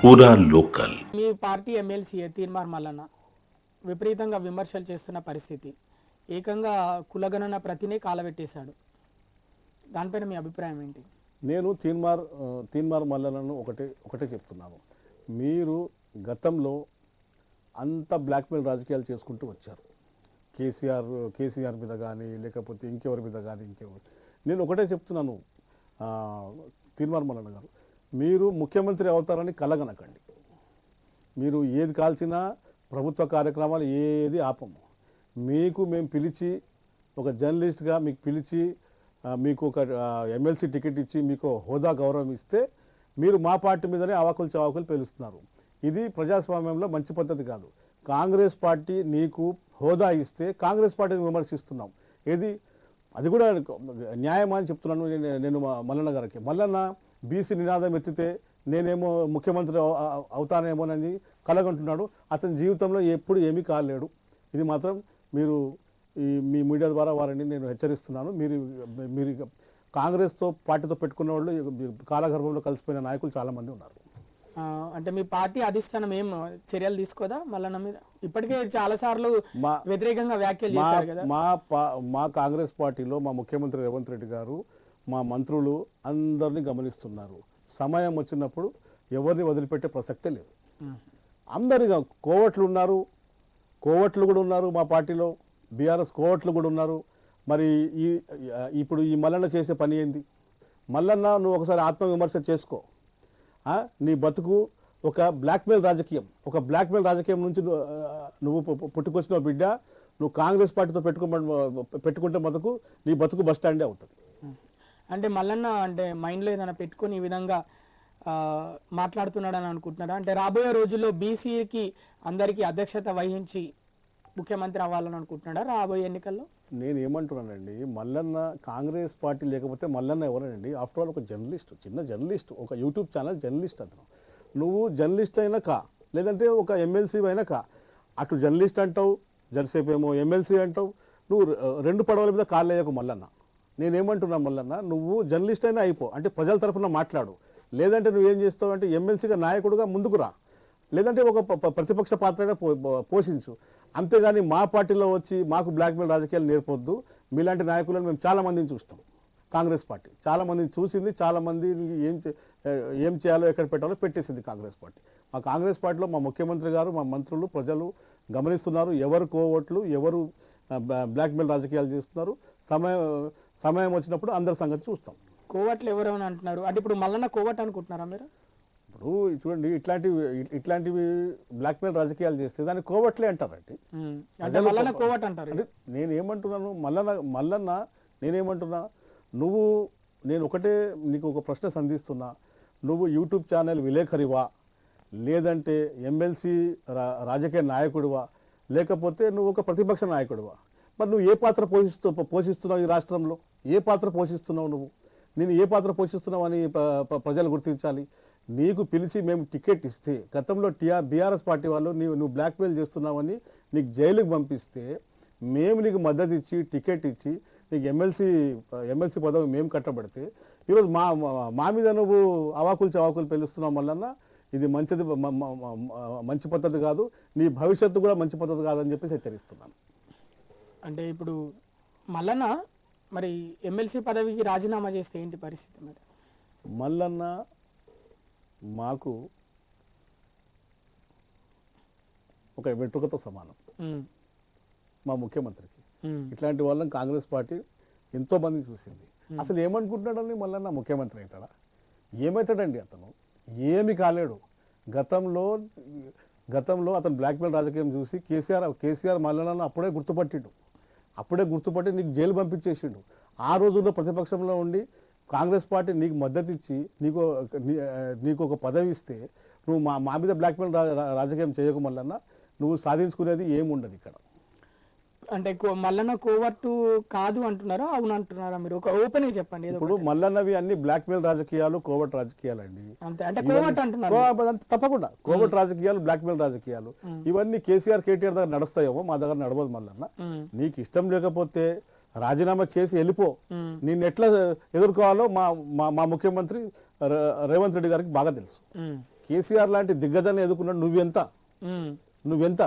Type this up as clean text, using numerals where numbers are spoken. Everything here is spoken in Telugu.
పూరా లోకల్. మీ పార్టీ ఎమ్మెల్సీ తీన్మార్ మల్లన్న విపరీతంగా విమర్శలు చేస్తున్న పరిస్థితి, ఏకంగా కులగణన ప్రతినే కాలబెట్టేశాడు. దానిపైన మీ అభిప్రాయం ఏంటి? నేను తీన్మార్ మల్లన్నను ఒకటే చెప్తున్నాను. మీరు గతంలో అంత బ్లాక్మెయిల్ రాజకీయాలు చేసుకుంటూ వచ్చారు. కేసీఆర్ మీద కానీ లేకపోతే ఇంకెవరి మీద కానీ నేను ఒకటే చెప్తున్నాను, తీన్మార్ మల్లన్న గారు, మీరు ముఖ్యమంత్రి అవుతారని కలగనకండి. మీరు ఏది కాల్చినా ప్రభుత్వ కార్యక్రమాలు ఏది ఆపము. మేము పిలిచి ఒక జర్నలిస్ట్గా మీకు పిలిచి మీకు ఒక ఎమ్మెల్సీ టికెట్ ఇచ్చి మీకు హోదా గౌరవం ఇస్తే మీరు మా పార్టీ మీదనే అవాకులు చవాకులు పేలుస్తున్నారు. ఇది ప్రజాస్వామ్యంలో మంచి పద్ధతి కాదు. కాంగ్రెస్ పార్టీ నీకు హోదా ఇస్తే కాంగ్రెస్ పార్టీని విమర్శిస్తున్నాం. అది కూడా న్యాయమా అని చెప్తున్నాను నేను మల్లన్న గారికి. మల్లన్న బీసీ నినాదం ఎత్తితే నేనేమో ముఖ్యమంత్రి అవుతానేమోనని కలగంటున్నాడు. అతని జీవితంలో ఎప్పుడు ఏమీ కాలేడు. ఇది మాత్రం మీరు మీ మీడియా ద్వారా వారిని నేను హెచ్చరిస్తున్నాను. మీరు కాంగ్రెస్తో పార్టీతో పెట్టుకున్న వాళ్ళు కాలగర్భంలో కలిసిపోయిన నాయకులు చాలామంది ఉన్నారు. అంటే మీ పార్టీ అధిష్టానం ఏం చర్యలు తీసుకోదా మల్లన్న మీద? ఇప్పటికే చాలా సార్లు వ్యతిరేకంగా వ్యాఖ్యలు చేశారు కదా. మా కాంగ్రెస్ పార్టీలో మా ముఖ్యమంత్రి రేవంత్ రెడ్డి గారు, మా మంత్రులు అందరినీ గమనిస్తున్నారు. సమయం వచ్చినప్పుడు ఎవరిని వదిలిపెట్టే ప్రసక్తే లేదు. అందరిగా కోవట్లు కూడా ఉన్నారు మా పార్టీలో, బీఆర్ఎస్ కోవట్లు కూడా ఉన్నారు. మరి ఇప్పుడు ఈ మల్లన్న చేసే పని ఏంది? మల్లన్న, నువ్వు ఒకసారి ఆత్మవిమర్శ చేసుకో. నీ బతుకు ఒక బ్లాక్మెయిల్ రాజకీయం నుంచి నువ్వు పుట్టుకొచ్చిన బిడ్డ. నువ్వు కాంగ్రెస్ పార్టీతో పెట్టుకుంటే నీ బతుకు బస్ స్టాండే అవుతుంది. అంటే మల్లన్న అంటే మైండ్లో ఏదైనా పెట్టుకొని ఈ విధంగా మాట్లాడుతున్నాడని అనుకుంటున్నారా? అంటే రాబోయే రోజుల్లో బీసీకి అందరికీ అధ్యక్షత వహించి ముఖ్యమంత్రి అవ్వాలని అనుకుంటున్నాడా రాబోయే ఎన్నికల్లో? నేను ఏమంటున్నానండి, మల్లన్న కాంగ్రెస్ పార్టీ లేకపోతే మల్లన్న ఎవరండి? ఆఫ్టర్ ఆల్ ఒక జర్నలిస్ట్, చిన్న జర్నలిస్ట్, ఒక యూట్యూబ్ ఛానల్ జర్నలిస్ట్ అతను. నువ్వు జర్నలిస్ట్ అయినా కా, లేదంటే ఒక ఎమ్మెల్సీ అయినా కా. అటు జర్నలిస్ట్ అంటావు, జర్సేపు ఏమో ఎమ్మెల్సీ అంటావు. నువ్వు రెండు పడవల మీద కాళ్ళు వేయకు మల్లన్న. నేనేమంటున్నా మల్లన్న, నువ్వు జర్నలిస్ట్ అయినా అయిపో, అంటే ప్రజల తరఫున మాట్లాడు. లేదంటే నువ్వేం చేస్తావు అంటే ఎమ్మెల్సీగా నాయకుడుగా ముందుకు రా, లేదంటే ఒక ప్రతిపక్ష పాత్రగా పోషించు. అంతేగాని మా పార్టీలో వచ్చి మాకు బ్లాక్మెయిల్ రాజకీయాలు నేర్పొద్దు. మీలాంటి నాయకులను మేము చాలామందిని చూస్తాం. కాంగ్రెస్ పార్టీ చాలామందిని చూసింది, చాలామంది ఏం చేయాలో ఎక్కడ పెట్టాలో పెట్టేసింది కాంగ్రెస్ పార్టీ. మా కాంగ్రెస్ పార్టీలో మా ముఖ్యమంత్రి గారు, మా మంత్రులు, ప్రజలు గమనిస్తున్నారు. ఎవరు కోవట్లు, ఎవరు బ్లాక్మెయిల్ రాజకీయాలు చేస్తున్నారు. సమయం వచ్చినప్పుడు అందరి సంగతి చూస్తాం. కోవట్లు ఎవరైనా అంటున్నారు అంటే ఇప్పుడు మల్లన్న కోవట్ అనుకుంటున్నారా మీరు? ఇప్పుడు చూడండి, ఇట్లాంటివి బ్లాక్మెయిల్ రాజకీయాలు చేస్తే దాన్ని కోవట్లే అంటారండి. కోవట్ అంటారు. నేనేమంటున్నాను మల్లన్న నేనేమంటున్నా, నేను నీకు ఒక ప్రశ్న సంధిస్తున్నా. నువ్వు యూట్యూబ్ ఛానల్ విలేకరివా, లేదంటే ఎమ్మెల్సీ రాజకీయ నాయకుడివా, లేకపోతే నువ్వు ఒక ప్రతిపక్ష నాయకుడివా? మరి నువ్వు ఏ పాత్ర పోషిస్తున్నావు ఈ రాష్ట్రంలో? ఏ పాత్ర పోషిస్తున్నావు నువ్వు? నేను ఏ పాత్ర పోషిస్తున్నావు అని ప్రజలు గుర్తించాలి. నీకు పిలిచి మేము టికెట్ ఇస్తే, గతంలో బీఆర్ఎస్ పార్టీ వాళ్ళు నువ్వు బ్లాక్మెయిల్ చేస్తున్నావని నీకు జైలుకి పంపిస్తే, మేము నీకు మద్దతు ఇచ్చి టికెట్ ఇచ్చి నీకు ఎమ్మెల్సీ పదవి మేము కట్టబడితే, ఈరోజు మా మీద నువ్వు అవాకులు పెలుస్తున్నావు మల్లన్న. ఇది మంచి పద్ధతి కాదు. నీ భవిష్యత్తు కూడా మంచి పద్ధతి కాదని చెప్పేసి హెచ్చరిస్తున్నాను. అంటే ఇప్పుడు మల్లన్న మరి ఎమ్మెల్సీ పదవికి రాజీనామా చేస్తే ఏంటి పరిస్థితి? మరి మల్లన్న మాకు ఒక వెంట్రుకతో సమానం. మా ముఖ్యమంత్రికి ఇట్లాంటి వాళ్ళని కాంగ్రెస్ పార్టీ ఎంతో మంది చూసింది. అసలు ఏమనుకుంటున్నాడని మల్లన్న ముఖ్యమంత్రి అవుతాడా? ఏమవుతాడండి? అతను ఏమి కాలేడు. గతంలో అతను బ్లాక్మెయిల్ రాజకీయం చూసి కేసీఆర్ మల్లన్నను అప్పుడే గుర్తుపట్టి నీకు జైలు పంపించేసిండు. ఆ రోజుల్లో ప్రతిపక్షంలో ఉండి కాంగ్రెస్ పార్టీ నీకు మద్దతు ఇచ్చి నీకు ఒక పదవి ఇస్తే నువ్వు మా మీద బ్లాక్మెయిల్ రాజకీయం చేయకు మల్లన్న. నువ్వు సాధించుకునేది ఏముండదు ఇక్కడ. అంటే మల్లన్న కోవర్టు కాదు అంటున్నారా, అవును అంటున్నారా? మీరు ఒక ఓపెన్ చెప్పండి. ఇప్పుడు మల్లన్నవి అన్ని బ్లాక్మెయిల్ రాజకీయాలు, కోవర్ట్ రాజకీయాలు అండి. అంటే కోవర్ట్ అంటున్నారు. తప్పకుండా కోవర్ట్ రాజకీయాలు, బ్లాక్మెయిల్ రాజకీయాలు ఇవన్నీ కేటీఆర్ దగ్గర నడుస్తాయేమో, మా దగ్గర నడవదు. మల్లన్న, నీకు ఇష్టం లేకపోతే రాజీనామా చేసి వెళ్ళిపో. నిన్ను ఎట్లా ఎదుర్కోవాలో మా ముఖ్యమంత్రి రేవంత్ రెడ్డి గారికి బాగా తెలుసు. కేసీఆర్ లాంటి దిగ్గజాన్ని ఎదుర్కొన్నాడు నువ్వెంత ఉమ్, నువ్వెంత